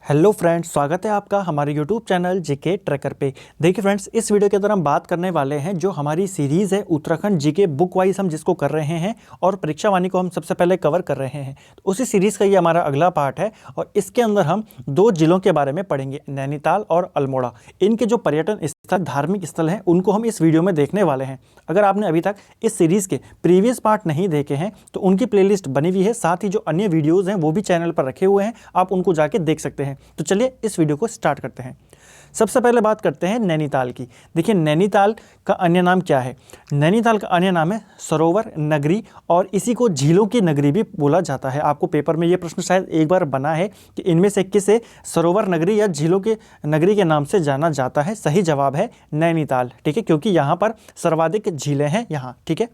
Hello friends, स्वागत है आपका हमारे यूट्यूब चैनल जीके ट्रैकर पे। देखिए फ्रेंड्स, इस वीडियो के अंदर हम बात करने वाले हैं जो हमारी सीरीज़ है उत्तराखंड जीके बुक वाइज हम जिसको कर रहे हैं और परीक्षा वाणी को हम सबसे पहले कवर कर रहे हैं। तो उसी सीरीज़ का ये हमारा अगला पार्ट है और इसके अंदर हम दो जिलों के बारे में पढ़ेंगे, नैनीताल और अल्मोड़ा। इनके जो पर्यटन स्थल, धार्मिक स्थल हैं, उनको हम इस वीडियो में देखने वाले हैं। अगर आपने अभी तक इस सीरीज़ के प्रीवियस पार्ट नहीं देखे हैं तो उनकी प्लेलिस्ट बनी हुई है, साथ ही जो अन्य वीडियोज़ हैं वो भी चैनल पर रखे हुए हैं, आप उनको जाके देख सकते हैं। तो चलिए इस वीडियो को स्टार्ट करते हैं। सबसे पहले बात करते हैं नैनीताल की। देखिए, नैनीताल का अन्य नाम क्या है? नैनीताल का अन्य नाम है सरोवर नगरी और इसी को झीलों की नगरी भी बोला जाता है। आपको पेपर में ये प्रश्न शायद एक बार बना है कि इनमें से किसे सरोवर नगरी या झीलों के नगरी के नाम से जाना जाता है। सही जवाब है नैनीताल, ठीक है, क्योंकि यहाँ पर सर्वाधिक झीलें हैं यहाँ, ठीक है।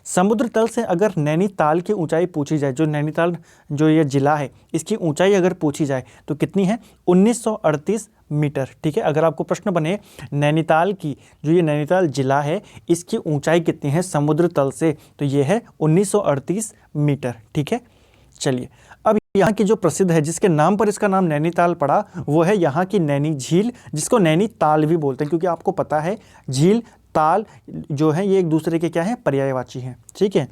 समुद्र तल से अगर नैनीताल की ऊंचाई पूछी जाए, जो नैनीताल जो ये ज़िला है इसकी ऊंचाई अगर पूछी जाए तो कितनी है? 1938 मीटर, ठीक है। अगर आपको प्रश्न बने नैनीताल की, जो ये नैनीताल ज़िला है इसकी ऊंचाई कितनी है समुद्र तल से, तो ये है 1938 मीटर, ठीक है। चलिए, अब यहाँ की जो प्रसिद्ध है, जिसके नाम पर इसका नाम नैनीताल पड़ा, वो है यहाँ की नैनी झील, जिसको नैनीताल भी बोलते हैं, क्योंकि आपको पता है झील ताल जो है ये एक दूसरे के क्या है? पर्यायवाची हैं, ठीक है।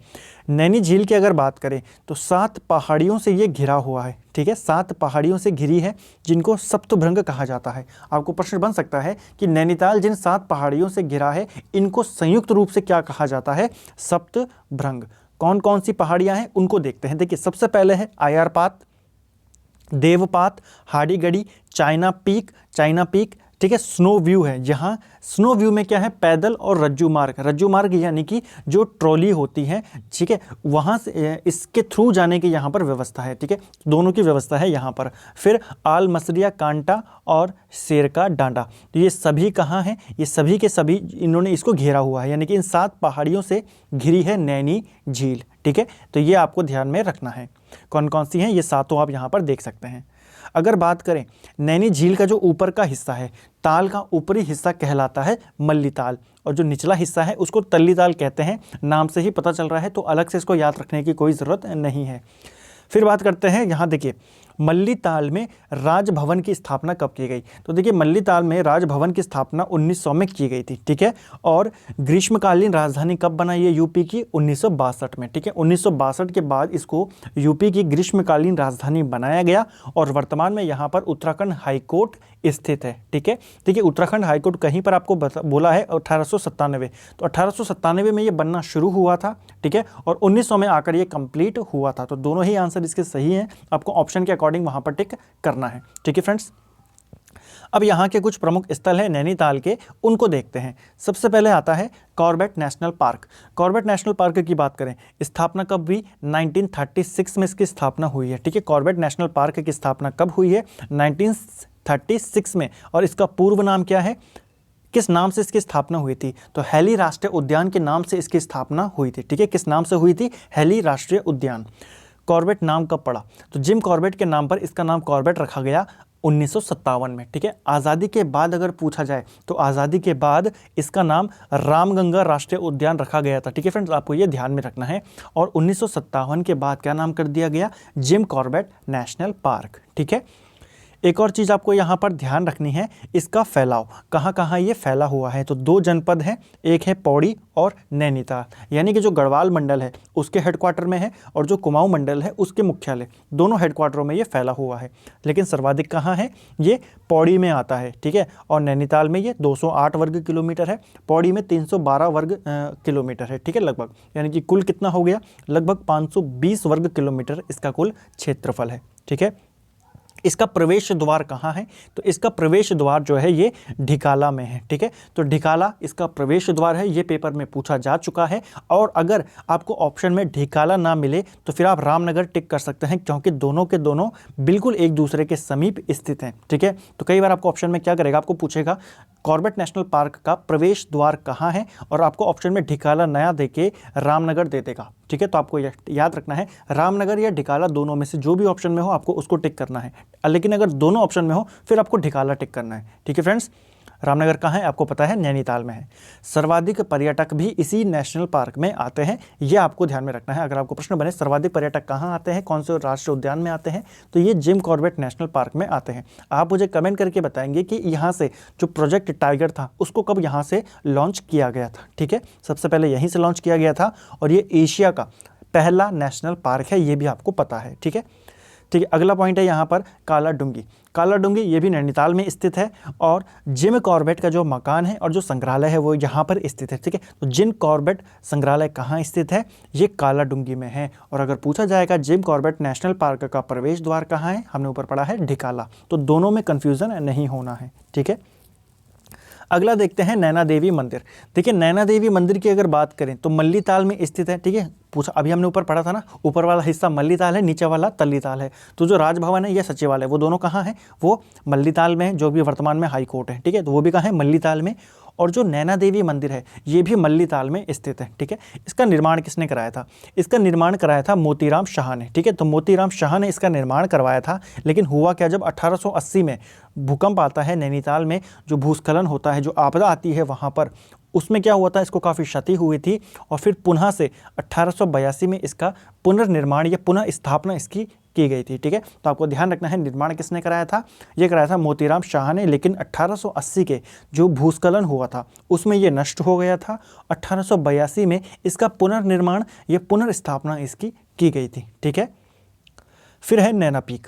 नैनी झील की अगर बात करें तो 7 पहाड़ियों से ये घिरा हुआ है, ठीक है। 7 पहाड़ियों से घिरी है जिनको सप्तभृंग कहा जाता है। आपको प्रश्न बन सकता है कि नैनीताल जिन 7 पहाड़ियों से घिरा है इनको संयुक्त रूप से क्या कहा जाता है? सप्तभृंग। कौन कौन सी पहाड़ियाँ हैं उनको देखते हैं। देखिए, सबसे पहले है आयारपात, देवपात, हाड़ीगढ़ी, चाइना पीक, ठीक है। स्नो व्यू है, यहाँ स्नो व्यू में क्या है? पैदल और रज्जू मार्ग यानी कि जो ट्रॉली होती है, ठीक है, वहाँ से इसके थ्रू जाने की यहाँ पर व्यवस्था है, ठीक है। दोनों की व्यवस्था है यहाँ पर। फिर आल मसरिया कांटा और शेर का डांडा, तो ये सभी कहाँ हैं? ये सभी के सभी इन्होंने इसको घेरा हुआ है, यानी कि इन 7 पहाड़ियों से घिरी है नैनी झील, ठीक है। तो ये आपको ध्यान में रखना है। कौन कौन सी हैं ये सातों आप यहाँ पर देख सकते हैं। अगर बात करें नैनी झील का जो ऊपर का हिस्सा है, ताल का ऊपरी हिस्सा कहलाता है मल्ली ताल और जो निचला हिस्सा है उसको तल्ली ताल कहते हैं। नाम से ही पता चल रहा है, तो अलग से इसको याद रखने की कोई ज़रूरत नहीं है। फिर बात करते हैं, यहाँ देखिए मल्ली ताल में राजभवन की स्थापना कब की गई? तो देखिए, मल्ली ताल में राजभवन की स्थापना 1900 में की गई थी, ठीक है। और ग्रीष्मकालीन राजधानी कब बना ये यूपी की? 1962 में, ठीक है। 1962 के बाद इसको यूपी की ग्रीष्मकालीन राजधानी बनाया गया और वर्तमान में यहाँ पर उत्तराखंड हाईकोर्ट स्थित है, ठीक है। देखिए, उत्तराखंड हाईकोर्ट कहीं पर आपको बोला है 1897, तो 1897 में ये बनना शुरू हुआ था, ठीक है, और 1900 में आकर ये कंप्लीट हुआ था। तो दोनों ही आंसर इसके सही हैं, आपको ऑप्शन के अकॉर्डिंग वहां पर टिक करना है, ठीक है फ्रेंड्स। अब यहाँ के कुछ प्रमुख स्थल हैं नैनीताल के, उनको देखते हैं। सबसे पहले आता है Corbett national park. Corbett national park की बात करें, स्थापना कब हुई? 1936 में इसकी स्थापना हुई है, ठीक है। कॉर्बेट नेशनल पार्क की स्थापना कब हुई है? 1936 में। और इसका पूर्व नाम क्या है? किस नाम से इसकी स्थापना हुई थी? तो हेली राष्ट्रीय उद्यान के नाम से इसकी स्थापना हुई थी, ठीक है। किस नाम से हुई थी? हेली राष्ट्रीय उद्यान। कॉर्बेट नाम कब पड़ा? तो जिम कॉर्बेट के नाम पर इसका नाम कॉर्बेट रखा गया 1957 में, ठीक है। आज़ादी के बाद अगर पूछा जाए तो आज़ादी के बाद इसका नाम रामगंगा राष्ट्रीय उद्यान रखा गया था, ठीक है फ्रेंड्स, आपको ये ध्यान में रखना है। और 1957 के बाद क्या नाम कर दिया गया? जिम कॉर्बेट नेशनल पार्क, ठीक है। एक और चीज़ आपको यहाँ पर ध्यान रखनी है, इसका फैलाव कहाँ कहाँ ये फैला हुआ है। तो 2 जनपद हैं, एक है पौड़ी और नैनीताल, यानी कि जो गढ़वाल मंडल है उसके हेडक्वार्टर में है और जो कुमाऊं मंडल है उसके मुख्यालय, दोनों हेडक्वार्टरों में ये फैला हुआ है। लेकिन सर्वाधिक कहाँ है? ये पौड़ी में आता है, ठीक है। और नैनीताल में ये 208 वर्ग किलोमीटर है, पौड़ी में 312 वर्ग किलोमीटर है, ठीक है, लगभग। यानी कि कुल कितना हो गया? लगभग 520 वर्ग किलोमीटर इसका कुल क्षेत्रफल है, ठीक है। इसका प्रवेश द्वार कहाँ है? तो इसका प्रवेश द्वार जो है ये ढिकाला में है, ठीक है। तो ढिकाला इसका प्रवेश द्वार है, ये पेपर में पूछा जा चुका है। और अगर आपको ऑप्शन में ढिकाला ना मिले तो फिर आप रामनगर टिक कर सकते हैं, क्योंकि दोनों के दोनों बिल्कुल एक दूसरे के समीप स्थित हैं, ठीक है। तो कई बार आपको ऑप्शन में क्या करेगा? आपको पूछेगा कॉर्बेट नेशनल पार्क का प्रवेश द्वार कहाँ है, और आपको ऑप्शन में ढिकाला नया देके रामनगर दे देगा, ठीक है। तो आपको याद रखना है रामनगर या ढिकाला, दोनों में से जो भी ऑप्शन में हो आपको उसको टिक करना है। लेकिन अगर दोनों ऑप्शन में हो फिर आपको ढिकाला टिक करना है, ठीक है फ्रेंड्स। रामनगर कहाँ है? आपको पता है नैनीताल में है। सर्वाधिक पर्यटक भी इसी नेशनल पार्क में आते हैं, ये आपको ध्यान में रखना है। अगर आपको प्रश्न बने सर्वाधिक पर्यटक कहाँ आते हैं, कौन से राष्ट्रीय उद्यान में आते हैं, तो ये जिम कॉर्बेट नेशनल पार्क में आते हैं। आप मुझे कमेंट करके बताएंगे कि यहाँ से जो प्रोजेक्ट टाइगर था उसको कब यहाँ से लॉन्च किया गया था। ठीक है, सबसे पहले यहीं से लॉन्च किया गया था और ये एशिया का पहला नेशनल पार्क है, ये भी आपको पता है। ठीक है, ठीक है। अगला पॉइंट है यहाँ पर काला डूंगी। काला डूंगी ये भी नैनीताल में स्थित है और जिम कॉर्बेट का जो मकान है और जो संग्रहालय है वो यहाँ पर स्थित है। ठीक है, तो जिम कॉर्बेट संग्रहालय कहाँ स्थित है? ये काला डूंगी में है। और अगर पूछा जाएगा जिम कॉर्बेट नेशनल पार्क का प्रवेश द्वार कहाँ है, हमने ऊपर पढ़ा है ढिकाला, तो दोनों में कन्फ्यूज़न नहीं होना है। ठीक है, अगला देखते हैं नैना देवी मंदिर। देखिए नैना देवी मंदिर की अगर बात करें तो मल्लीताल में स्थित है। ठीक है, पूछा अभी हमने ऊपर पढ़ा था ना, ऊपर वाला हिस्सा मल्लीताल है, नीचे वाला तल्लीताल है। तो जो राजभवन है या सचिवालय वो दोनों कहाँ है? वो मल्लीताल में है, जो भी वर्तमान में हाई कोर्ट है। ठीक है, तो वो भी कहाँ है? मल्लीताल में। और जो नैना देवी मंदिर है ये भी मल्लीताल में स्थित है। ठीक है, इसका निर्माण किसने कराया था? इसका निर्माण कराया था मोतीराम शाह ने। ठीक है, तो मोतीराम शाह ने इसका निर्माण करवाया था, लेकिन हुआ क्या, जब 1880 में भूकंप आता है नैनीताल में, जो भूस्खलन होता है, जो आपदा आती है वहाँ पर, उसमें क्या हुआ था, इसको काफ़ी क्षति हुई थी और फिर पुनः से 1882 में इसका पुनर्निर्माण या पुनः स्थापना इसकी की गई थी। ठीक है, तो आपको ध्यान रखना है निर्माण किसने कराया था? ये कराया था मोतीराम शाह ने, लेकिन 1880 के जो भूस्खलन हुआ था उसमें ये नष्ट हो गया था। 1882 में इसका पुनर्निर्माण या पुनर्स्थापना इसकी की गई थी। ठीक है, फिर है नैना पीक।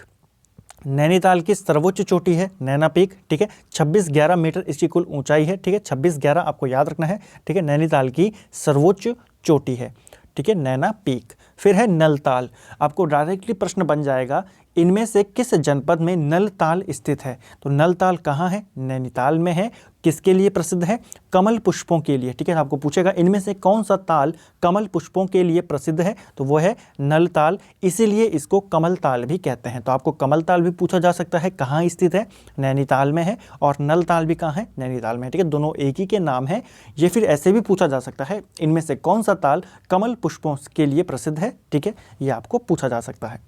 नैनीताल की सर्वोच्च चोटी है नैना पीक। ठीक है, 2611 मीटर इसकी कुल ऊंचाई है। ठीक है, 2611 आपको याद रखना है। ठीक है, नैनीताल की सर्वोच्च चोटी है। ठीक है, नैना पीक। फिर है नलताल। आपको डायरेक्टली प्रश्न बन जाएगा इनमें से किस जनपद में नलताल स्थित है? तो नलताल कहाँ है? नैनीताल में है। किसके लिए प्रसिद्ध है? कमल पुष्पों के लिए। ठीक है, आपको पूछेगा इनमें से कौन सा ताल कमल पुष्पों के लिए प्रसिद्ध है, तो वो है नलताल, इसीलिए इसको कमल ताल भी कहते हैं। तो आपको कमल ताल भी पूछा जा सकता है, कहाँ स्थित है? नैनीताल में है। और नलताल भी कहाँ है? नैनीताल में। ठीक है, दोनों एक ही के नाम है। ये फिर ऐसे भी पूछा जा सकता है इनमें से कौन सा ताल कमल पुष्पों के लिए प्रसिद्ध है। ठीक है, ये आपको पूछा जा सकता है।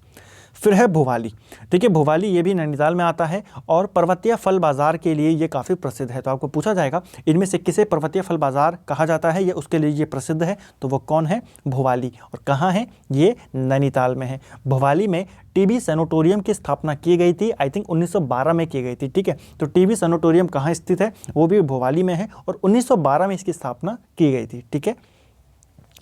फिर है भोवाली। ठीक है, भोवाली ये भी नैनीताल में आता है और पर्वतीय फल बाजार के लिए ये काफ़ी प्रसिद्ध है। तो आपको पूछा जाएगा इनमें से किसे पर्वतीय फल बाजार कहा जाता है या उसके लिए ये प्रसिद्ध है, तो वो कौन है? भोवाली। और कहाँ है? ये नैनीताल में है। भोवाली में टीबी सैनिटोरियम की स्थापना की गई थी, आई थिंक 1912 में की गई थी। ठीक है, तो टीबी सैनिटोरियम कहाँ स्थित है? वो भी भोवाली में है और 1912 में इसकी स्थापना की गई थी। ठीक है,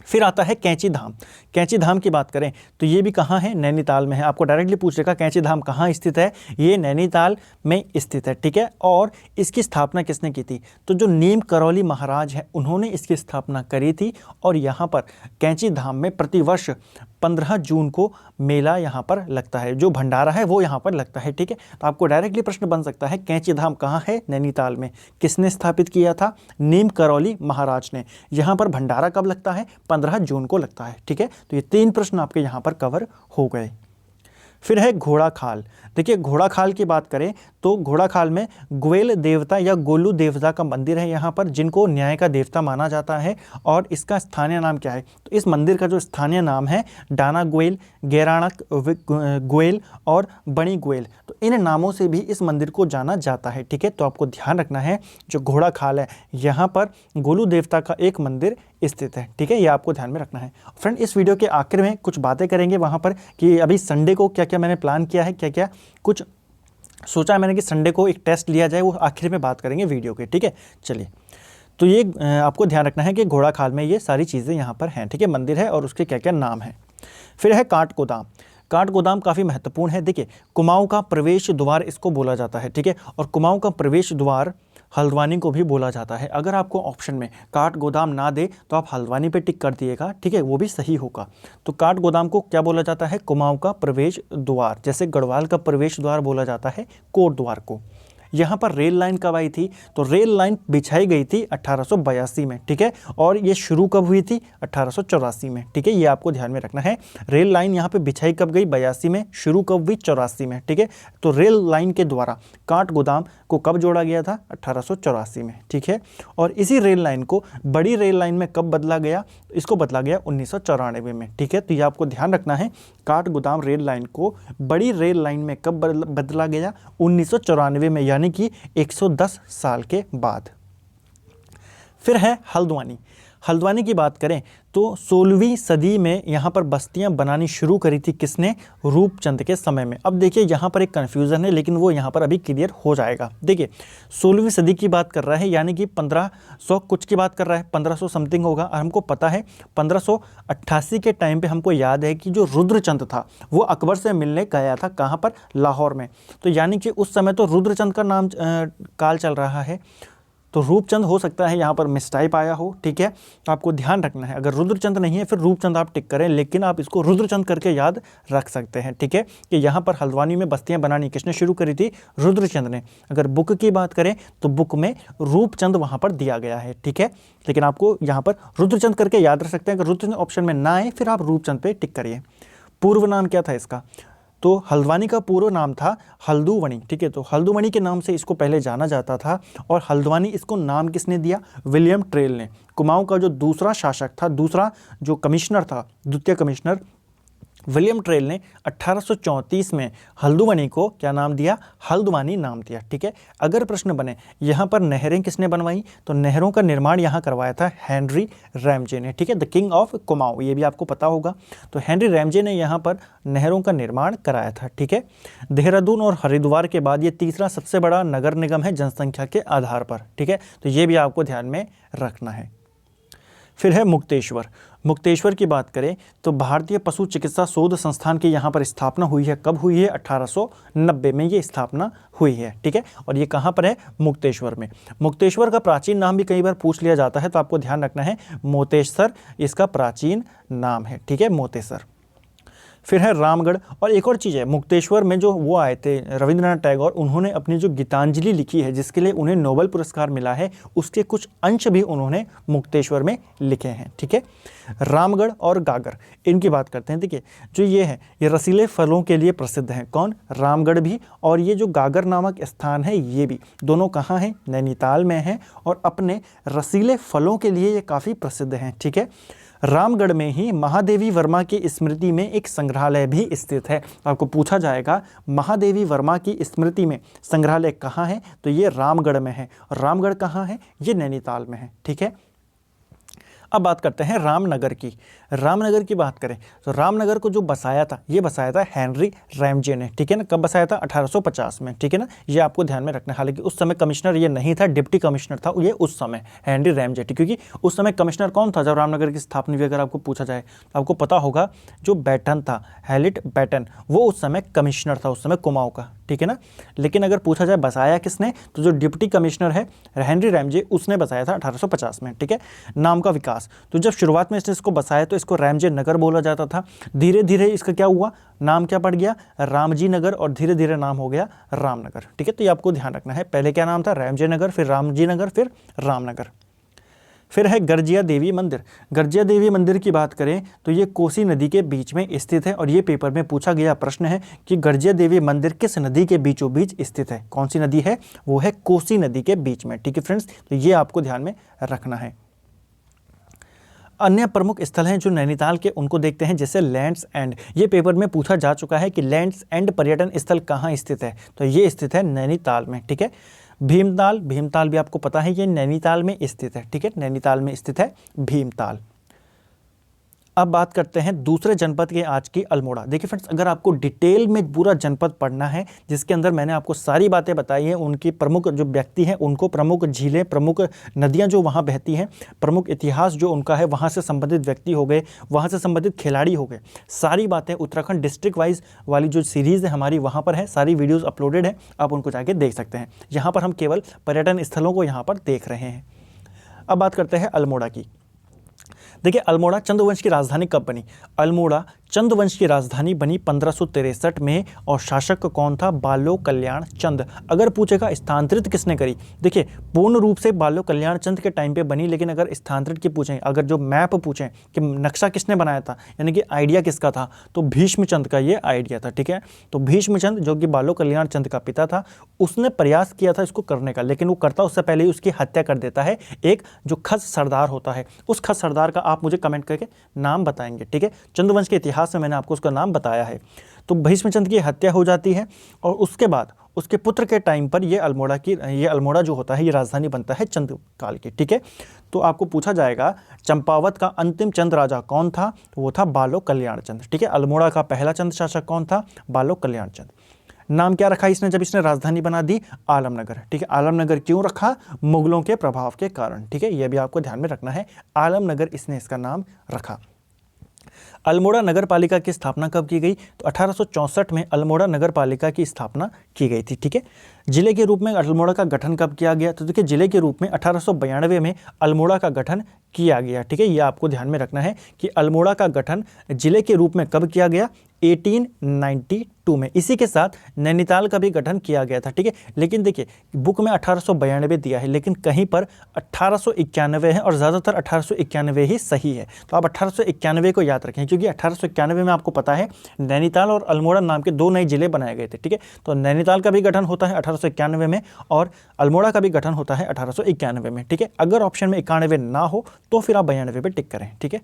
फिर आता है कैंची धाम। कैंची धाम की बात करें तो ये भी कहाँ है? नैनीताल में है। आपको डायरेक्टली पूछेगा कैंची धाम कहाँ स्थित है? ये नैनीताल में स्थित है। ठीक है, और इसकी स्थापना किसने की थी? तो जो नीम करौली महाराज हैं उन्होंने इसकी स्थापना करी थी। और यहाँ पर कैंची धाम में प्रतिवर्ष 15 जून को मेला यहाँ पर लगता है, जो भंडारा है वो यहाँ पर लगता है। ठीक है, तो आपको डायरेक्टली प्रश्न बन सकता है कैंची धाम कहाँ है? नैनीताल में। किसने स्थापित किया था? नीम करौली महाराज ने। यहाँ पर भंडारा कब लगता है? 15 जून को लगता है। ठीक है, तो ये 3 प्रश्न आपके यहाँ पर कवर हो गए। फिर है घोड़ा खाल। देखिए घोड़ा खाल की बात करें तो घोड़ा खाल में ग्वेल देवता या गोलू देवता का मंदिर है यहाँ पर, जिनको न्याय का देवता माना जाता है। और इसका स्थानीय नाम क्या है? तो इस मंदिर का जो स्थानीय नाम है डाना ग्वेल, गैराणक ग्वेल और बणी ग्वेल। तो इन नामों से भी इस मंदिर को जाना जाता है। ठीक है, तो आपको ध्यान रखना है जो घोड़ा खाल है यहाँ पर गोलू देवता का एक मंदिर स्थित है। ठीक है, ये आपको ध्यान में रखना है। फ्रेंड, इस वीडियो के आखिर में कुछ बातें करेंगे वहाँ पर कि अभी संडे को क्या क्या मैंने प्लान किया है, क्या क्या कुछ सोचा है मैंने कि संडे को एक टेस्ट लिया जाए, वो आखिर में बात करेंगे वीडियो के। ठीक है, चलिए, तो ये आपको ध्यान रखना है कि घोड़ा खाल में ये सारी चीज़ें यहाँ पर हैं। ठीक है, मंदिर है और उसके क्या क्या नाम हैं। फिर है काठगोदाम। काठगोदाम काफ़ी महत्वपूर्ण है। देखिए कुमाऊं का प्रवेश द्वार इसको बोला जाता है। ठीक है, और कुमाऊं का प्रवेश द्वार हल्द्वानी को भी बोला जाता है। अगर आपको ऑप्शन में काठगोदाम ना दे तो आप हल्द्वानी पे टिक कर दिएगा। ठीक है, वो भी सही होगा। तो काठगोदाम को क्या बोला जाता है? कुमाऊं का प्रवेश द्वार। जैसे गढ़वाल का प्रवेश द्वार बोला जाता है कोट द्वार को। यहाँ पर रेल लाइन कब आई थी? तो रेल लाइन बिछाई गई थी 1882 में। ठीक है, और ये शुरू कब हुई थी? 1884 में। ठीक है, ये आपको ध्यान में रखना है। रेल लाइन यहाँ पे बिछाई कब गई? 82 में। शुरू कब हुई? 84 में। ठीक है, तो रेल लाइन के द्वारा काठगोदाम को कब जोड़ा गया था? 1884 में। ठीक है, और इसी रेल लाइन को बड़ी रेल लाइन में कब बदला गया? इसको बदला गया 1994 में। ठीक है, तो ये आपको ध्यान रखना है। काठगोदाम रेल लाइन को बड़ी रेल लाइन में कब बदला गया? 1994 में, यानी कि 110 साल के बाद। फिर है हल्द्वानी। हल्द्वानी की बात करें तो 16वीं सदी में यहाँ पर बस्तियाँ बनानी शुरू करी थी किसने? रूपचंद के समय में। अब देखिए यहाँ पर एक कन्फ्यूज़न है, लेकिन वो यहाँ पर अभी क्लियर हो जाएगा। देखिए 16वीं सदी की बात कर रहा है, यानी कि 1500 कुछ की बात कर रहा है, 1500 समथिंग होगा। और हमको पता है 1588 के टाइम पे हमको याद है कि जो रुद्रचंद था वो अकबर से मिलने गया था, कहाँ पर? लाहौर में। तो यानी कि उस समय तो रुद्रचंद का नाम काल चल रहा है, तो रूपचंद हो सकता है यहाँ पर मिसटाइप आया हो। ठीक है, आपको ध्यान रखना है। अगर रुद्रचंद नहीं है फिर रूपचंद आप टिक करें, लेकिन आप इसको रुद्रचंद करके याद रख सकते हैं। ठीक है, कि यहाँ पर हल्द्वानी में बस्तियाँ बनानी किसने शुरू करी थी? रुद्रचंद ने। अगर बुक की बात करें तो बुक में रूपचंद वहाँ पर दिया गया है। ठीक है, लेकिन आपको यहाँ पर रुद्रचंद करके याद रख सकते हैं। अगर रुद्रचंद ऑप्शन में ना आए फिर आप रूपचंद पे टिक करिए। पूर्व नाम क्या था इसका? तो हल्द्वानी का पूर्व नाम था हल्दूवनी। ठीक है, तो हल्दूवनी के नाम से इसको पहले जाना जाता था। और हल्द्वानी इसको नाम किसने दिया? विलियम ट्रेल ने। कुमाऊं का जो दूसरा शासक था, दूसरा जो कमिश्नर था, द्वितीय कमिश्नर विलियम ट्रेल ने 1834 में हल्दूवनी को क्या नाम दिया? हल्द्वानी नाम दिया। ठीक है, अगर प्रश्न बने यहाँ पर नहरें किसने बनवाई, तो नहरों का निर्माण यहाँ करवाया था हेनरी रैमजे ने। ठीक है, द किंग ऑफ कुमाऊं, ये भी आपको पता होगा। तो हेनरी रैमजे ने यहाँ पर नहरों का निर्माण कराया था। ठीक है, देहरादून और हरिद्वार के बाद ये तीसरा सबसे बड़ा नगर निगम है जनसंख्या के आधार पर। ठीक है, तो ये भी आपको ध्यान में रखना है। फिर है मुक्तेश्वर। मुक्तेश्वर की बात करें तो भारतीय पशु चिकित्सा शोध संस्थान की यहाँ पर स्थापना हुई है। कब हुई है? 1890 में ये स्थापना हुई है। ठीक है, और ये कहाँ पर है? मुक्तेश्वर में। मुक्तेश्वर का प्राचीन नाम भी कई बार पूछ लिया जाता है, तो आपको ध्यान रखना है मोतेश्वर इसका प्राचीन नाम है। ठीक है, मोतेश्वर। फिर है रामगढ़। और एक और चीज़ है, मुक्तेश्वर में जो वो आए थे रविंद्रनाथ टैगोर, उन्होंने अपनी जो गीतांजलि लिखी है जिसके लिए उन्हें नोबेल पुरस्कार मिला है, उसके कुछ अंश भी उन्होंने मुक्तेश्वर में लिखे हैं। ठीक है, रामगढ़ और गागर, इनकी बात करते हैं। देखिए जो ये है, ये रसीले फलों के लिए प्रसिद्ध हैं। कौन? रामगढ़ भी, और ये जो गागर नामक स्थान है ये भी, दोनों कहाँ हैं? नैनीताल में हैं, और अपने रसीले फलों के लिए ये काफ़ी प्रसिद्ध हैं। ठीक है, रामगढ़ में ही महादेवी वर्मा की स्मृति में एक संग्रहालय भी स्थित है। आपको पूछा जाएगा महादेवी वर्मा की स्मृति में संग्रहालय कहाँ है, तो ये रामगढ़ में है। और रामगढ़ कहाँ है? ये नैनीताल में है। ठीक है, अब बात करते हैं रामनगर की। रामनगर की बात करें तो रामनगर को जो बसाया था, ये बसाया था हेनरी रैमजे ने। ठीक है ना, कब बसाया था? 1850 में। ठीक है ना, ये आपको ध्यान में रखना है। हालांकि उस समय कमिश्नर ये नहीं था, डिप्टी कमिश्नर था ये उस समय, हेनरी रैमजे। क्योंकि उस समय कमिश्नर कौन था जब रामनगर की स्थापना हुई? अगर आपको पूछा जाए तो आपको पता होगा जो बैटन था, हैलिट बैटन, वो उस समय कमिश्नर था, उस समय कुमाऊं का। ठीक है ना, लेकिन अगर पूछा जाए बसाया किसने, तो जो डिप्टी कमिश्नर है हेनरी रैमजे, उसने बसाया था 1850 में। ठीक है, नाम का विकास, तो जब शुरुआत में इसको बसाया तो इसको रैमजे नगर बोला जाता था। धीरे धीरे इसका क्या हुआ? नाम क्या पड़ गया? रामजी नगर, और धीरे धीरे नाम हो गया रामनगर। ठीक है, तो ये आपको ध्यान रखना है। पहले क्या नाम था? रैमजे नगर, फिर रामजी नगर, फिर रामनगर। फिर है गर्जिया देवी मंदिर। गर्जिया देवी मंदिर की बात करें तो ये कोसी नदी के बीच में स्थित है, और ये पेपर में पूछा गया प्रश्न है कि गर्जिया देवी मंदिर किस नदी के बीचों बीच स्थित है? कौन सी नदी है? वो है कोसी नदी के बीच में। ठीक है फ्रेंड्स, तो ये आपको ध्यान में रखना है। अन्य प्रमुख स्थल हैं जो नैनीताल के, उनको देखते हैं। जैसे लैंड्स एंड, ये पेपर में पूछा जा चुका है कि लैंड्स एंड पर्यटन स्थल कहाँ स्थित है, तो ये स्थित है नैनीताल में। ठीक है, भीमताल, भीमताल भी आपको पता है ये नैनीताल में स्थित है। ठीक है, नैनीताल में स्थित है भीमताल। अब बात करते हैं दूसरे जनपद के आज की अल्मोड़ा। देखिए फ्रेंड्स, अगर आपको डिटेल में पूरा जनपद पढ़ना है जिसके अंदर मैंने आपको सारी बातें बताई हैं, उनकी प्रमुख जो व्यक्ति हैं उनको, प्रमुख झीलें, प्रमुख नदियां जो वहाँ बहती हैं, प्रमुख इतिहास जो उनका है, वहाँ से संबंधित व्यक्ति हो गए, वहाँ से संबंधित खिलाड़ी हो गए, सारी बातें उत्तराखंड डिस्ट्रिक्ट वाइज वाली जो सीरीज़ है हमारी वहाँ पर है, सारी वीडियोज़ अपलोडेड है, आप उनको जाके देख सकते हैं। यहाँ पर हम केवल पर्यटन स्थलों को यहाँ पर देख रहे हैं। अब बात करते हैं अल्मोड़ा की। देखिए अल्मोड़ा चंद्रवंश की राजधानी कब बनी? अल्मोड़ा चंद्रवंश की राजधानी बनी 1563 में, और शासक कौन था? बालो कल्याण चंद। अगर पूछेगा स्थानांतरित किसने करी, देखिए पूर्ण रूप से बालो कल्याण चंद के टाइम पे बनी, लेकिन अगर स्थानांतरित की पूछें, अगर जो मैप पूछें कि नक्शा किसने बनाया था, यानी कि आइडिया किसका था, तो भीष्मचंद का ये आइडिया था। ठीक है, तो भीष्मचंद जो कि बालो कल्याण चंद का पिता था, उसने प्रयास किया था इसको करने का, लेकिन वो करता उससे पहले ही उसकी हत्या कर देता है एक जो खस सरदार होता है। उस खस सरदार का आप मुझे कमेंट करके नाम बताएंगे, ठीक है। चंद्रवंश के इतिहास में मैंने आपको उसका नाम बताया है। तो भीष्मचंद्र की हत्या हो जाती है और उसके बाद उसके पुत्र के टाइम पर ये अल्मोड़ा जो होता है ये राजधानी बनता है चंद काल की, ठीक है। तो आपको पूछा जाएगा चंपावत का अंतिम चंद राजा कौन था, तो वो था बालो कल्याण चंद, ठीक है। अल्मोड़ा का पहला चंद शासक कौन था, बालो कल्याण चंद। नाम क्या रखा इसने जब इसने राजधानी बना दी, आलमनगर, ठीक है। आलमनगर क्यों रखा, मुगलों के प्रभाव के कारण, ठीक है। यह भी आपको ध्यान में रखना है, आलमनगर इसने इसका नाम रखा। अल्मोड़ा नगर पालिका की स्थापना कब की गई, तो 1864 में अल्मोड़ा नगर पालिका की स्थापना की गई थी, ठीक है। जिले के रूप में अल्मोड़ा का गठन कब किया गया, तो देखिए जिले के रूप में 1892 में अल्मोड़ा का गठन किया गया, ठीक है। ये आपको ध्यान में रखना है कि अल्मोड़ा का गठन जिले के रूप में कब किया गया, 1892 में। इसी के साथ नैनीताल का भी गठन किया गया था, ठीक है। लेकिन देखिए बुक में 1892 दिया है, लेकिन कहीं पर 1891 है और ज़्यादातर 1891 ही सही है। तो आप 1891 को याद रखें, क्योंकि 1891 में आपको पता है नैनीताल और अल्मोड़ा नाम के 2 नए जिले बनाए गए थे, ठीक है। तो नैनीताल का भी गठन होता है 1891 में और अल्मोड़ा का भी गठन होता है 1891 में, ठीक है। अगर ऑप्शन में 91 ना हो तो फिर आप 92 पे टिक करें, ठीक है।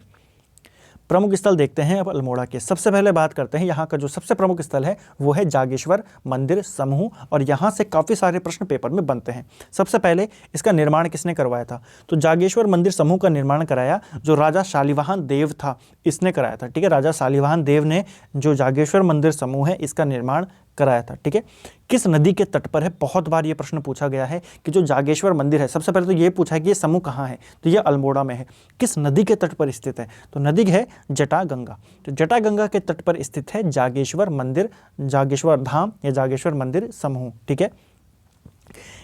प्रमुख स्थल देखते हैं अब अल्मोड़ा के। सबसे पहले बात करते हैं यहाँ का जो सबसे प्रमुख स्थल है वो है जागेश्वर मंदिर समूह, और यहाँ से काफ़ी सारे प्रश्न पेपर में बनते हैं। सबसे पहले इसका निर्माण किसने करवाया था, तो जागेश्वर मंदिर समूह का निर्माण कराया जो राजा शालिवाहन देव था, इसने कराया था, ठीक है। राजा शालिवाहन देव ने जो जागेश्वर मंदिर समूह है इसका निर्माण कराया था, ठीक है। किस नदी के तट पर है, बहुत बार ये प्रश्न पूछा गया है कि जो जागेश्वर मंदिर है, सबसे पहले तो ये पूछा है कि ये समूह कहाँ है, तो ये अल्मोड़ा में है। किस नदी के तट पर स्थित है, तो नदी है जटागंगा। तो जटागंगा के तट पर स्थित है जागेश्वर मंदिर, जागेश्वर धाम या जागेश्वर मंदिर समूह, ठीक है।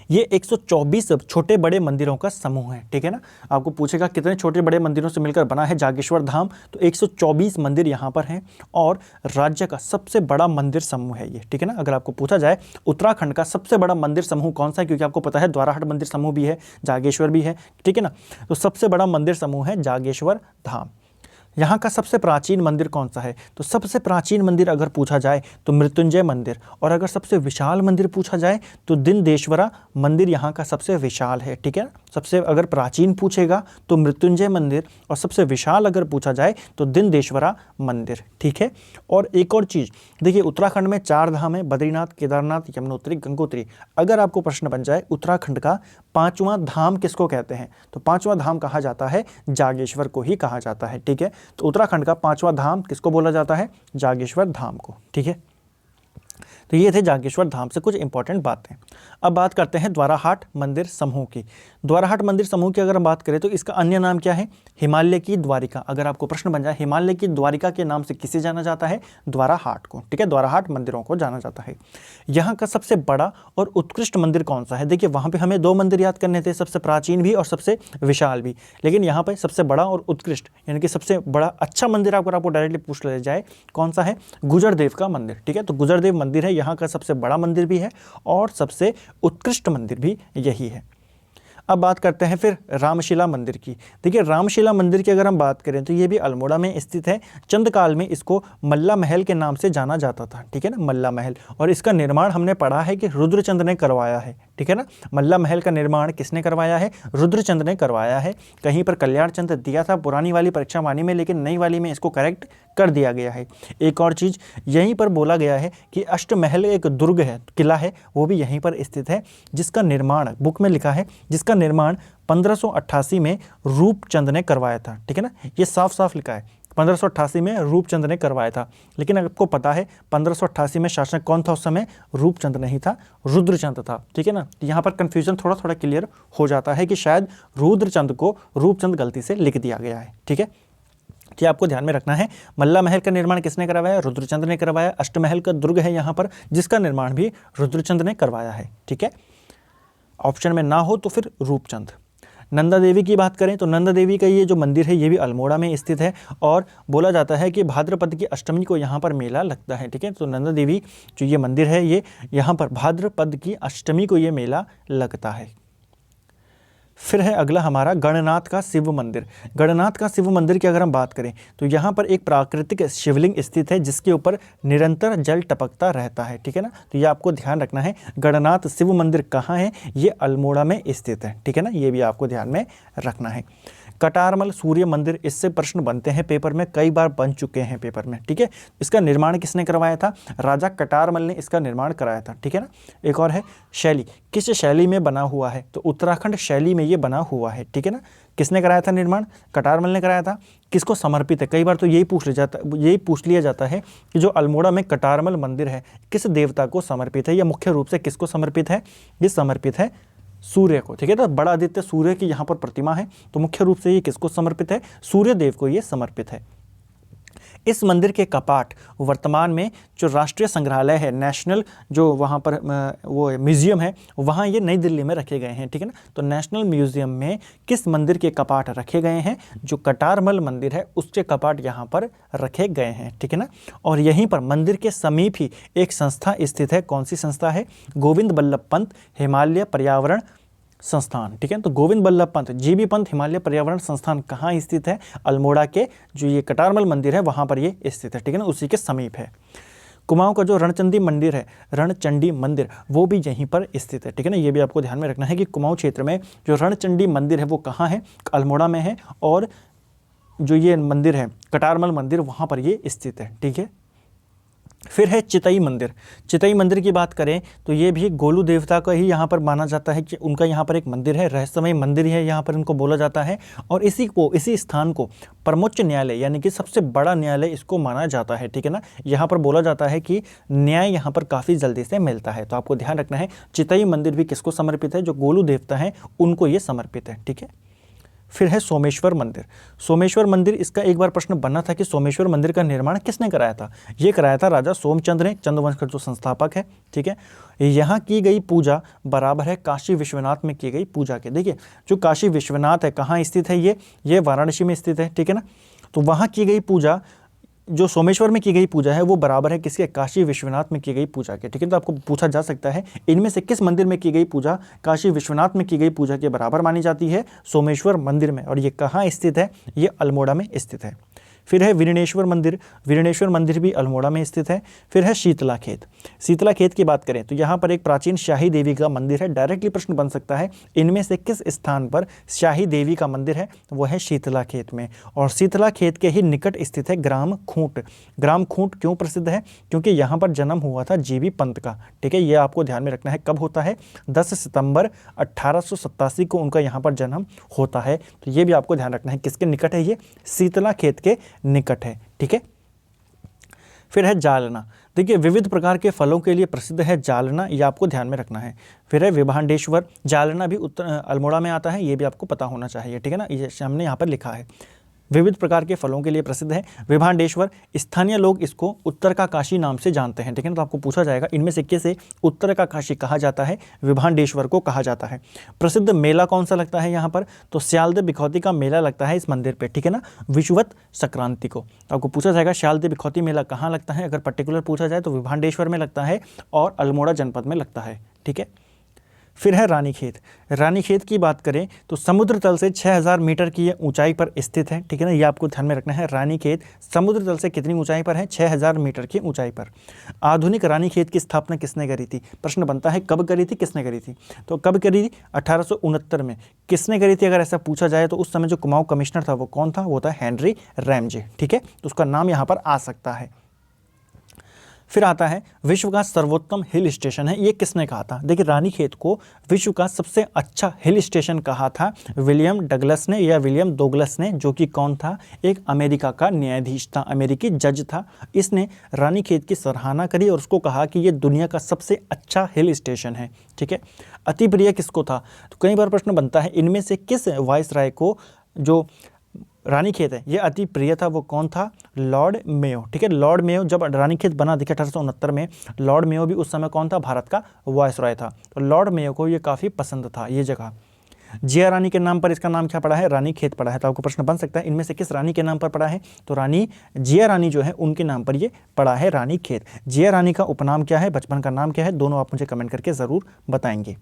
ये 124 छोटे बड़े मंदिरों का समूह है, ठीक है ना। आपको पूछेगा कितने छोटे बड़े मंदिरों से मिलकर बना है जागेश्वर धाम, तो 124 मंदिर यहाँ पर हैं और राज्य का सबसे बड़ा मंदिर समूह है ये, ठीक है ना। अगर आपको पूछा जाए उत्तराखंड का सबसे बड़ा मंदिर समूह कौन सा है, क्योंकि आपको पता है द्वाराहाट मंदिर समूह भी है, जागेश्वर भी है, ठीक है ना। तो सबसे बड़ा मंदिर समूह है जागेश्वर धाम। यहाँ का सबसे प्राचीन मंदिर कौन सा है, तो सबसे प्राचीन मंदिर अगर पूछा जाए तो मृत्युंजय मंदिर, और अगर सबसे विशाल मंदिर पूछा जाए तो दिनदेश्वरा मंदिर यहाँ का सबसे विशाल है, ठीक है। सबसे अगर प्राचीन पूछेगा तो मृत्युंजय मंदिर, और सबसे विशाल अगर पूछा जाए तो दिनदेश्वरा मंदिर, ठीक है। और एक और चीज़ देखिए, उत्तराखंड में 4 धाम है, बद्रीनाथ, केदारनाथ, यमुनोत्री, गंगोत्री। अगर आपको प्रश्न बन जाए उत्तराखंड का 5वां धाम किसको कहते हैं, तो 5वां धाम कहा जाता है जागेश्वर को ही कहा जाता है, ठीक है। तो उत्तराखंड का 5वां धाम किसको बोला जाता है, जागेश्वर धाम को, ठीक है। तो ये थे जागेश्वर धाम से कुछ इंपॉर्टेंट बातें। अब बात करते हैं द्वाराहाट मंदिर समूह की। द्वाराहाट मंदिर समूह की अगर हम बात करें तो इसका अन्य नाम क्या है, हिमालय की द्वारिका। अगर आपको प्रश्न बन जाए हिमालय की द्वारिका के नाम से किसे जाना जाता है, द्वाराहाट को, ठीक है। द्वाराहाट मंदिरों को जाना जाता है। यहाँ का सबसे बड़ा और उत्कृष्ट मंदिर कौन सा है, देखिए वहाँ पर हमें 2 मंदिर याद करने थे, सबसे प्राचीन भी और सबसे विशाल भी, लेकिन यहाँ पर सबसे बड़ा और उत्कृष्ट यानी कि सबसे बड़ा अच्छा मंदिर अगर आपको डायरेक्टली पूछ लिया जाए कौन सा है, गुजरदेव का मंदिर, ठीक है। तो गुजरदेव मंदिर है, यहाँ का सबसे बड़ा मंदिर भी है और सबसे उत्कृष्ट मंदिर भी यही है। अब बात करते हैं फिर रामशिला मंदिर की। देखिए रामशिला मंदिर की अगर हम बात करें तो ये भी अल्मोड़ा में स्थित है। चंद काल में इसको मल्ला महल के नाम से जाना जाता था, ठीक है ना, मल्ला महल। और इसका निर्माण हमने पढ़ा है कि रुद्रचंद ने करवाया है, ठीक है ना। मल्ला महल का निर्माण किसने करवाया है, रुद्रचंद ने करवाया है। कहीं पर कल्याण चंद दिया था पुरानी वाली परीक्षा वाणी में, लेकिन नई वाली में इसको करेक्ट कर दिया गया है। एक और चीज़ यहीं पर बोला गया है कि अष्टमहल एक दुर्ग है, किला है, वो भी यहीं पर स्थित है, जिसका निर्माण बुक में लिखा है, जिसका निर्माण 1588 में रूपचंद ने करवाया था, ठीक है ना। ये साफ साफ लिखा है 1588 में रूपचंद ने करवाया था। लेकिन आपको पता है 1588 में शासक कौन था उस समय, रूपचंद नहीं था, रुद्रचंद था, ठीक है ना। यहाँ पर कन्फ्यूजन थोड़ा थोड़ा क्लियर हो जाता है कि शायद रुद्रचंद को रूपचंद गलती से लिख दिया गया है, ठीक है। कि आपको ध्यान में रखना है मल्ला महल का निर्माण किसने करवाया, रुद्रचंद ने करवाया। अष्टमहल का दुर्ग है यहाँ पर, जिसका निर्माण भी रुद्रचंद ने करवाया है, ठीक है। ऑप्शन में ना हो तो फिर रूपचंद। नंदा देवी की बात करें तो नंदा देवी का ये जो मंदिर है ये भी अल्मोड़ा में स्थित है और बोला जाता है कि भाद्रपद की अष्टमी को यहाँ पर मेला लगता है, ठीक है। तो नंदा देवी जो ये मंदिर है ये यहाँ पर भाद्रपद की अष्टमी को ये मेला लगता है। फिर है अगला हमारा गणनाथ का शिव मंदिर। गणनाथ का शिव मंदिर की अगर हम बात करें तो यहाँ पर एक प्राकृतिक शिवलिंग स्थित है जिसके ऊपर निरंतर जल टपकता रहता है, ठीक है ना। तो ये आपको ध्यान रखना है। गणनाथ शिव मंदिर कहाँ है, ये अल्मोड़ा में स्थित है, ठीक है ना। ये भी आपको ध्यान में रखना है। कटारमल सूर्य मंदिर, इससे प्रश्न बनते हैं पेपर में, कई बार बन चुके हैं पेपर में, ठीक है। इसका निर्माण किसने करवाया था? राजा कटारमल ने इसका निर्माण कराया था, ठीक है ना। एक और है शैली, किस शैली में बना हुआ है? तो उत्तराखंड शैली में ये बना हुआ है, ठीक है ना। किसने कराया था निर्माण? कटारमल ने कराया था। किसको समर्पित है? कई बार तो यही पूछ लिया जाता है कि जो अल्मोड़ा में कटारमल मंदिर है किस देवता को समर्पित है, या मुख्य रूप से किसको समर्पित है? ये समर्पित है सूर्य को, ठीक है। तो बड़ा आदित्य सूर्य की यहाँ पर प्रतिमा है, तो मुख्य रूप से ये किसको समर्पित है? सूर्य देव को ये समर्पित है। इस मंदिर के कपाट वर्तमान में जो राष्ट्रीय संग्रहालय है, नेशनल जो वहाँ पर वो म्यूजियम है, वहाँ ये नई दिल्ली में रखे गए हैं, ठीक है ना। तो नेशनल म्यूजियम में किस मंदिर के कपाट रखे गए हैं? जो कटारमल मंदिर है उसके कपाट यहाँ पर रखे गए हैं, ठीक है ना। और यहीं पर मंदिर के समीप ही एक संस्था स्थित है। कौन सी संस्था है? गोविंद बल्लभ पंत हिमालय पर्यावरण संस्थान, ठीक है। तो गोविंद बल्लभ पंत जीबी पंत हिमालय पर्यावरण संस्थान कहाँ स्थित है? अल्मोड़ा के जो ये कटारमल मंदिर है वहाँ पर ये स्थित है, ठीक है ना, उसी के समीप है। कुमाऊं का जो रणचंडी मंदिर है, रणचंडी मंदिर, वो भी यहीं पर स्थित है, ठीक है ना। ये भी आपको ध्यान में रखना है कि कुमाऊं क्षेत्र में जो रणचंडी मंदिर है वो कहाँ है? अल्मोड़ा में है, और जो ये मंदिर है कटारमल मंदिर वहाँ पर ये स्थित है, ठीक है। फिर है चितई मंदिर। चितई मंदिर की बात करें तो ये भी गोलू देवता का ही यहाँ पर माना जाता है कि उनका यहाँ पर एक मंदिर है, रहस्यमय मंदिर है यहाँ पर इनको बोला जाता है। और इसी स्थान को परमोच्च न्यायालय यानी कि सबसे बड़ा न्यायालय इसको माना जाता है, ठीक है ना। यहाँ पर बोला जाता है कि न्याय यहाँ पर काफ़ी जल्दी से मिलता है, तो आपको ध्यान रखना है चितई मंदिर भी किसको समर्पित है? जो गोलू देवता हैं उनको ये समर्पित है, ठीक है। फिर है सोमेश्वर मंदिर। सोमेश्वर मंदिर, इसका एक बार प्रश्न बना था कि सोमेश्वर मंदिर का निर्माण किसने कराया था? ये कराया था राजा सोमचंद्र ने, चंद्रवंश का जो संस्थापक है, ठीक है। यहाँ की गई पूजा बराबर है काशी विश्वनाथ में की गई पूजा के। देखिए जो काशी विश्वनाथ है कहाँ स्थित है? ये वाराणसी में स्थित है, ठीक है ना। तो वहाँ की गई पूजा, जो सोमेश्वर में की गई पूजा है वो बराबर है किसके? काशी विश्वनाथ में की गई पूजा के, ठीक है। तो आपको पूछा जा सकता है इनमें से किस मंदिर में की गई पूजा काशी विश्वनाथ में की गई पूजा के बराबर मानी जाती है? सोमेश्वर मंदिर में। और ये कहाँ स्थित है? ये अल्मोड़ा में स्थित है। फिर है वीरणेश्वर मंदिर। वीरणेश्वर मंदिर भी अल्मोड़ा में स्थित है। फिर है शीतला खेत। शीतला खेत की बात करें तो यहाँ पर एक प्राचीन शाही देवी का मंदिर है। डायरेक्टली प्रश्न बन सकता है इनमें से किस स्थान पर शाही देवी का मंदिर है? वो है शीतला खेत में। और शीतला खेत के ही निकट स्थित है ग्राम खूंट। ग्राम खूंट क्यों प्रसिद्ध है? क्योंकि यहाँ पर जन्म हुआ था जीबी पंत का, ठीक है। ये आपको ध्यान में रखना है। कब होता है? 10 सितंबर 1887 को उनका यहाँ पर जन्म होता है। तो ये भी आपको ध्यान रखना है किसके निकट है? ये शीतला खेत के निकट है, ठीक है। फिर है जालना। देखिए विविध प्रकार के फलों के लिए प्रसिद्ध है जालना, ये आपको ध्यान में रखना है। फिर है विभांडेश्वर। जालना भी अल्मोड़ा में आता है, ये भी आपको पता होना चाहिए, ठीक है ना। ये हमने यहाँ पर लिखा है। विविध प्रकार के फलों के लिए प्रसिद्ध है विभांडेश्वर। स्थानीय लोग इसको उत्तर का काशी नाम से जानते हैं, ठीक है ना। तो आपको पूछा जाएगा इनमें से किसे उत्तर का काशी कहा जाता है? विभांडेश्वर को कहा जाता है। प्रसिद्ध मेला कौन सा लगता है यहाँ पर? तो स्यालदे बिखौती का मेला लगता है इस मंदिर पे, ठीक है ना, विषुवत संक्रांति को। आपको पूछा जाएगा स्यालदे बिखौती मेला कहाँ लगता है? अगर पर्टिकुलर पूछा जाए तो विभांडेश्वर में लगता है और अल्मोड़ा जनपद में लगता है, ठीक है। फिर है रानीखेत। रानीखेत की बात करें तो समुद्र तल से 6000 मीटर की ये ऊंचाई पर स्थित है, ठीक है ना। ये आपको ध्यान में रखना है। रानीखेत समुद्र तल से कितनी ऊंचाई पर है? 6000 मीटर की ऊंचाई पर। आधुनिक रानीखेत की स्थापना किसने करी थी? प्रश्न बनता है कब करी थी, किसने करी थी? तो कब करी थी? 1869 में। किसने करी थी अगर ऐसा पूछा जाए तो उस समय जो कुमाऊं कमिश्नर था वो कौन था? वो था हेनरी रैमजे, ठीक है। तो उसका नाम यहाँ पर आ सकता है। फिर आता है विश्व का सर्वोत्तम हिल स्टेशन है, ये किसने कहा था? देखिए रानीखेत को विश्व का सबसे अच्छा हिल स्टेशन कहा था विलियम डगलस ने या विलियम डोगलस ने, जो कि कौन था? एक अमेरिका का न्यायाधीश था, अमेरिकी जज था। इसने रानीखेत की सराहना करी और उसको कहा कि ये दुनिया का सबसे अच्छा हिल स्टेशन है, ठीक है। अति प्रिय किसको था? तो कई बार प्रश्न बनता है इनमें से किस वायसराय को जो रानीखेत है ये अति प्रिय था? वो कौन था? लॉर्ड मेयो, ठीक है। लॉर्ड मेयो जब रानीखेत बना देखिए 1869 में, लॉर्ड मेयो भी उस समय कौन था? भारत का वायसराय था। तो लॉर्ड मेयो को ये काफ़ी पसंद था ये जगह। जिया रानी के नाम पर इसका नाम क्या पड़ा है? रानीखेत पड़ा है। तो आपको प्रश्न बन सकता है इनमें से किस रानी के नाम पर पड़ा है? तो रानी जिया रानी जो है उनके नाम पर ये पड़ा है रानीखेत। जिया रानी का उपनाम क्या है, बचपन का नाम क्या है? दोनों आप मुझे कमेंट करके ज़रूर बताएंगे।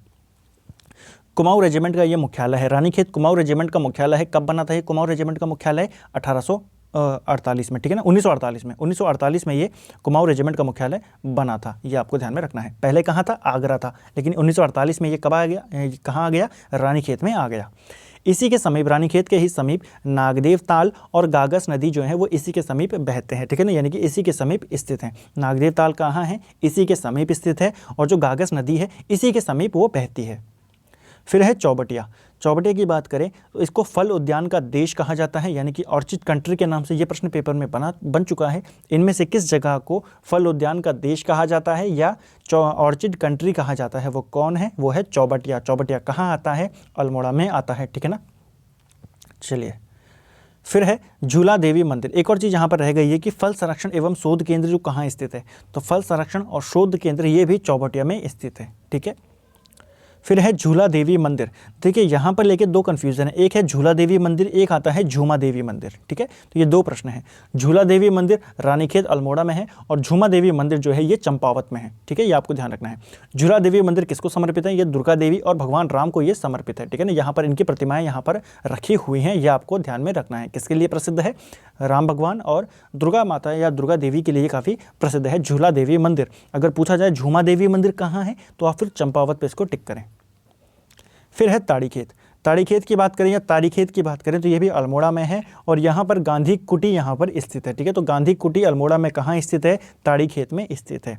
कुमाऊं रेजिमेंट का ये मुख्यालय है। रानीखेत कुमाऊं रेजिमेंट का मुख्यालय है। कब बना था ये कुमाऊं रेजिमेंट का मुख्यालय? 1848 में, ठीक है ना, 1948 में। 1948 में ये कुमाऊं रेजिमेंट का मुख्यालय बना था, ये आपको ध्यान में रखना है। पहले कहाँ था? आगरा था, लेकिन 1948 में ये कब आ गया? कहाँ आ गया? रानीखेत में आ गया। इसी के समीप, रानीखेत के ही समीप नागदेव ताल और गागस नदी जो है वो इसी के समीप बहते हैं, ठीक है ना, यानी कि इसी के समीप स्थित हैं। नागदेव ताल कहाँ है, इसी के समीप स्थित है, और जो गागस नदी है इसी के समीप वो बहती है। फिर है चौबटिया। चौबटिया की बात करें तो इसको फल उद्यान का देश कहा जाता है, यानी कि ऑर्चिड कंट्री के नाम से ये प्रश्न पेपर में बन चुका है। इनमें से किस जगह को फल उद्यान का देश कहा जाता है या ऑर्चिड कंट्री कहा जाता है, वो कौन है, वो है चौबटिया। चौबटिया कहाँ आता है, अल्मोड़ा में आता है, ठीक है ना। चलिए, फिर है झूला देवी मंदिर। एक और चीज़ यहाँ पर रह गई है कि फल संरक्षण एवं शोध केंद्र जो कहाँ स्थित है, तो फल संरक्षण और शोध केंद्र ये भी चौबटिया में स्थित है, ठीक है। फिर है झूला देवी मंदिर। देखिए यहाँ पर लेके दो कन्फ्यूजन है, एक है झूला देवी मंदिर, एक आता है झूमा देवी मंदिर, ठीक है। तो ये दो प्रश्न हैं। झूला देवी मंदिर रानीखेत अल्मोड़ा में है और झूमा देवी मंदिर जो है ये चंपावत में है, ठीक है, ये आपको ध्यान रखना है। झूला देवी मंदिर किसको समर्पित है, ये दुर्गा देवी और भगवान राम को ये समर्पित है, ठीक है ना। यहाँ पर इनकी प्रतिमाएं यहाँ पर रखी हुई हैं, ये आपको ध्यान में रखना है। किसके लिए प्रसिद्ध है, राम भगवान और दुर्गा माता या दुर्गा देवी के लिए काफ़ी प्रसिद्ध है झूला देवी मंदिर। अगर पूछा जाए झूमा देवी मंदिर कहाँ है तो आप फिर चंपावत पे इसको टिक करें। फिर है ताड़ीखेत। ताड़ीखेत की बात करें या ताड़ीखेत की बात करें तो ये भी अल्मोड़ा में है और यहाँ पर गांधी कुटी यहाँ पर स्थित है, ठीक है। तो गांधी कुटी अल्मोड़ा में कहाँ स्थित है, ताड़ीखेत में स्थित है।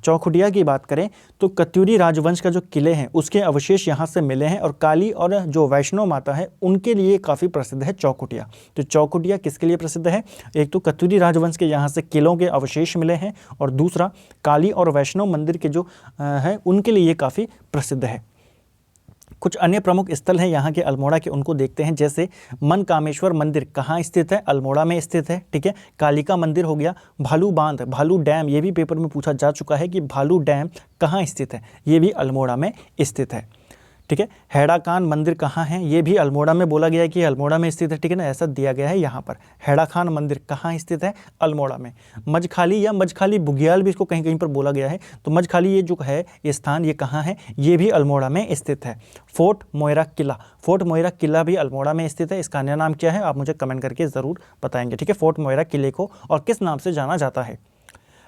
चौखुटिया की बात करें तो कत्यूरी राजवंश का जो किले हैं उसके अवशेष यहाँ से मिले हैं और काली और जो वैष्णो माता है उनके लिए काफ़ी प्रसिद्ध है चौखुटिया। तो चौखुटिया किसके लिए प्रसिद्ध है, एक तो कत्यूरी राजवंश के यहाँ से किलों के अवशेष मिले हैं और दूसरा काली और वैष्णो मंदिर के जो है उनके लिए ये काफ़ी प्रसिद्ध है। कुछ अन्य प्रमुख स्थल हैं यहाँ के अल्मोड़ा के, उनको देखते हैं। जैसे मनकामेश्वर मंदिर कहाँ स्थित है, अल्मोड़ा में स्थित है, ठीक है। कालिका मंदिर हो गया, भालू बांध, भालू डैम, ये भी पेपर में पूछा जा चुका है कि भालू डैम कहाँ स्थित है, ये भी अल्मोड़ा में स्थित है, ठीक है। हैड़ा मंदिर कहाँ है, ये भी अल्मोड़ा में बोला गया है कि अल्मोड़ा में स्थित है, ठीक है ना, ऐसा दिया गया है यहाँ पर। हैड़ा मंदिर कहाँ स्थित है, अल्मोड़ा में। मजखाली या मजखाली बुग्याल भी इसको कहीं कहीं पर बोला गया है, तो मजखाली ये जो है ये स्थान ये कहाँ है, ये भी अल्मोड़ा में स्थित है। फोर्ट मोयरा किला, फोर्ट मोयरा किला भी अल्मोड़ा में स्थित है। इसका अन्य नाम क्या है आप मुझे कमेंट करके ज़रूर बताएंगे, ठीक है। फोर्ट मोयरा किले को और किस नाम से जाना जाता है।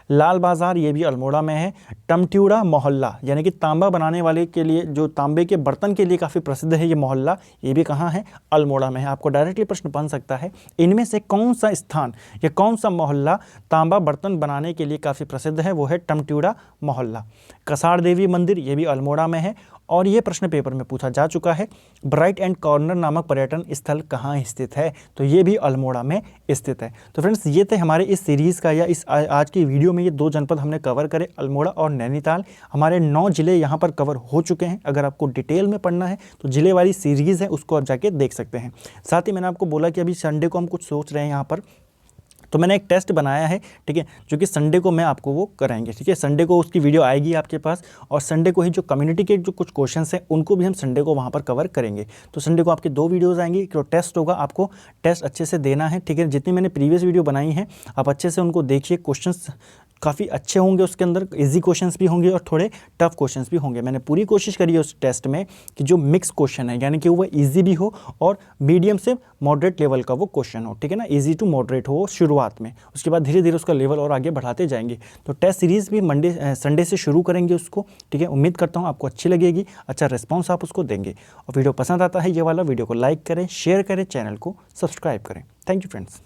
लाल बाज़ार ये भी अल्मोड़ा में है। टमट्यूड़ा मोहल्ला यानी कि तांबा बनाने वाले के लिए, जो तांबे के बर्तन के लिए काफ़ी प्रसिद्ध है ये मोहल्ला, ये भी कहाँ है, अल्मोड़ा में है। आपको डायरेक्टली प्रश्न बन सकता है इनमें से कौन सा स्थान या कौन सा मोहल्ला तांबा बर्तन बनाने के लिए काफ़ी प्रसिद्ध है, वो है टमट्यूड़ा मोहल्ला। कसार देवी मंदिर ये भी अल्मोड़ा में है और ये प्रश्न पेपर में पूछा जा चुका है। ब्राइट एंड कॉर्नर नामक पर्यटन स्थल कहाँ स्थित है, तो ये भी अल्मोड़ा में स्थित है। तो फ्रेंड्स ये थे हमारे इस सीरीज़ का या इस आज की वीडियो में ये दो जनपद हमने कवर करे, अल्मोड़ा और नैनीताल। हमारे 9 जिले यहाँ पर कवर हो चुके हैं। अगर आपको डिटेल में पढ़ना है तो जिले वाली सीरीज़ है उसको आप जाके देख सकते हैं। साथ ही मैंने आपको बोला कि अभी संडे को हम कुछ सोच रहे हैं यहाँ पर, तो मैंने एक टेस्ट बनाया है, ठीक है, जो कि संडे को मैं आपको वो कराएंगे, ठीक है। संडे को उसकी वीडियो आएगी आपके पास और संडे को ही जो कम्युनिटी के जो कुछ क्वेश्चंस हैं उनको भी हम संडे को वहाँ पर कवर करेंगे। तो संडे को आपके 2 वीडियोज़ आएंगी, जो टेस्ट होगा आपको टेस्ट अच्छे से देना है, ठीक है। जितनी मैंने प्रीवियस वीडियो बनाई हैं आप अच्छे से उनको देखिए। क्वेश्चंस काफ़ी अच्छे होंगे, उसके अंदर इजी क्वेश्चंस भी होंगे और थोड़े टफ क्वेश्चंस भी होंगे। मैंने पूरी कोशिश करी है उस टेस्ट में कि जो मिक्स क्वेश्चन है यानी कि वो इजी भी हो और मीडियम से मॉडरेट लेवल का वो क्वेश्चन हो, ठीक है ना, इजी टू मॉडरेट हो शुरुआत में, उसके बाद धीरे धीरे उसका लेवल और आगे बढ़ाते जाएंगे। तो टेस्ट सीरीज़ भी संडे से शुरू करेंगे उसको, ठीक है। उम्मीद करता हूँ आपको अच्छी लगेगी, अच्छा रिस्पॉन्स आप उसको देंगे। और वीडियो पसंद आता है ये वाला, वीडियो को लाइक करें, शेयर करें, चैनल को सब्सक्राइब करें। Thank you friends.